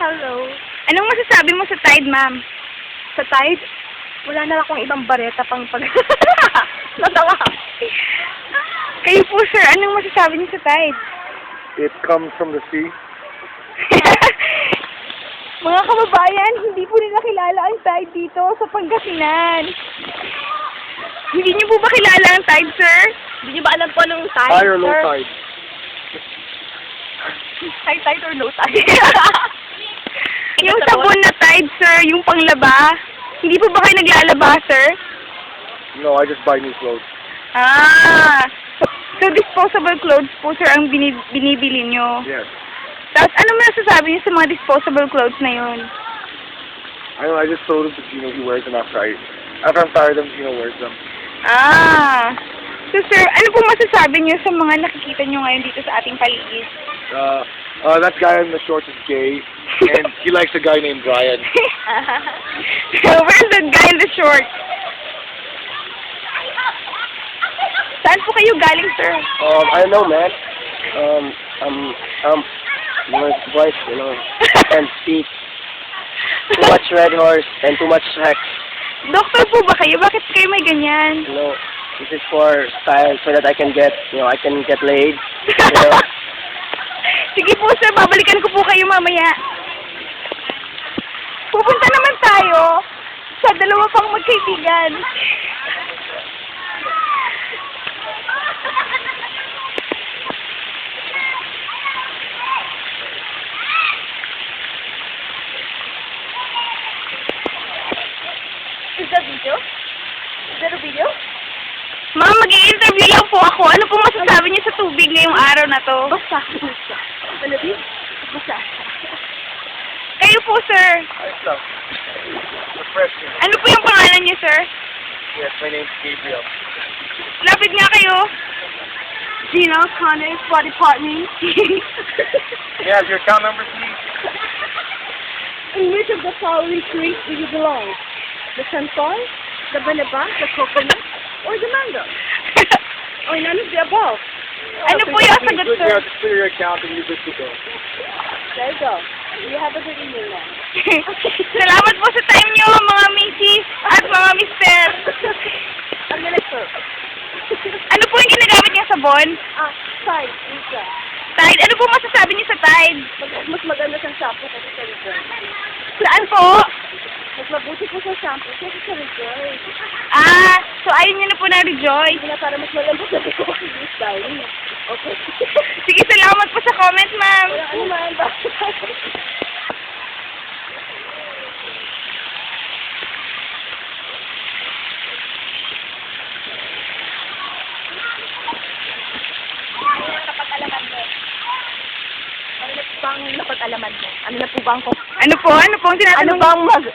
Hello. Anong masasabi mo sa Tide, ma'am? Sa Tide, wala na akong ibang bareta pang pag... Natawa. Kayo po, sir, anong masasabi niyo sa Tide? It comes from the sea. Mga kababayan, hindi po nila kilala ang Tide dito sa Pangasinan. Hindi niyo po ba kilala ang Tide, sir? Hindi niyo ba alam po anong tide, High or low sir? tide? High tide or low tide? Yung sabon na Tide, sir, yung panglaba. Hindi po ba kayo naglalaba, sir? No, I just buy new clothes. Ah, so disposable clothes po, sir, ang binibili nyo. Yes. Tapos, ano masasabi niyo sa mga disposable clothes na yun? I know, I just sold them to Gino. He wears them after I'm tired of them, Gino wears them. Ah, so, sir, ano po masasabi niyo sa mga nakikita niyo ngayon dito sa ating paligid? That guy in the shorts is gay, and he likes a guy named Brian. Where's that guy in the shorts? Saan po kayo galing, sir? I don't know, man. My wife, and speak too much red horse and too much sex. Doktor po ba kayo? Bakit kayo may ganyan? This is for style so that I can get laid. Sige po, sir. Babalikan ko po kayo mamaya. Pupunta naman tayo sa dalawa pang magkaibigan. Is that video? Is that a video? Ma'am, mag-i-interview lang po ako. Ano po masasabi niyo sa tubig ngayong araw na to? Basta. Basta. Ano din? Basta. Kayo po, sir. Ano po yung pangalan niyo, sir? Yes, my name's Gabriel. Lapit nga kayo. Gino, Connor, Squad Department. Yeah, your account number, please. In which of the following trees do you belong? The santon, the banaba, the coconut, or the mango? Or none of the above? Ano po yung sagot, You sir? have to clear your account and you're good to go. There you go. You have a good evening now. Salamat po sa time niyo, mga misis at mga mister. I'm gonna serve. Ano po yung ginagamit niyang sabon? Tide, Lisa. Tide, ano po masasabi niyo sa Tide? Mas maganda siyang shampoo kasi sa rejoice. Saan po? Mas mabuti po sa shampoo kasi sa rejoice. Ah, so ayun niyo na po na Rejoice. Hindi na para mas malambot na ko kasi yung style niya. Okay. Sige, salamat po sa comment, ma'am. Wala ano man ba? Napag-alaman mo? Ano na po bang Ano po? Ano po ang tinatanong?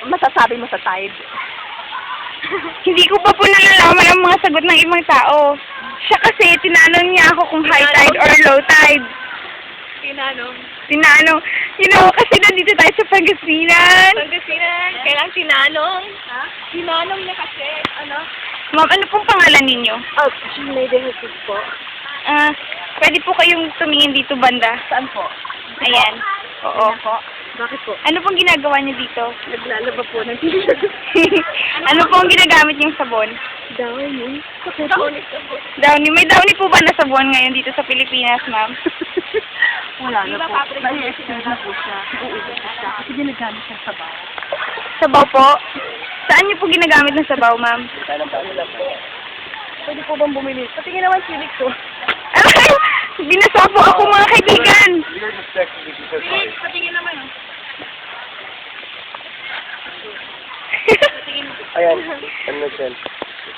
masasabi mo sa Tide? Hindi ko pa po nalalaman ang mga sagot ng ibang tao. Siya kasi, tinanong niya ako kung high tide or low tide. Tinanong. Tinanong. Kasi nandito tayo sa Pangasinan. Pangasinan. Kailang tinanong. Ha? Tinanong niya kasi. Ano? Ma'am, ano pong pangalan ninyo? Oh, Sinead Jesus po. Ah, pwede po kayong tumingin dito banda. Saan po? Ayan. Oo. Ayan po. Bakit po? Ano pong ginagawa niyo dito? Naglalaba po ng t-shirt. Ano pong ginagamit niyong sabon? Downy. Downy. May Downy po ba na sabon ngayon dito sa Pilipinas, ma'am? Wala na po. Nai-exchange na po siya. Uuwi po siya. Kasi ginagamit siya sa bahay. Sabaw po? Saan niyo po ginagamit ng sabaw, ma'am? Pwede po bang bumili? Patingin naman Felix ko. Ay! Binasa po ako, mga kaibigan! You're just texting me because Felix, patingin naman. Ayan, ano na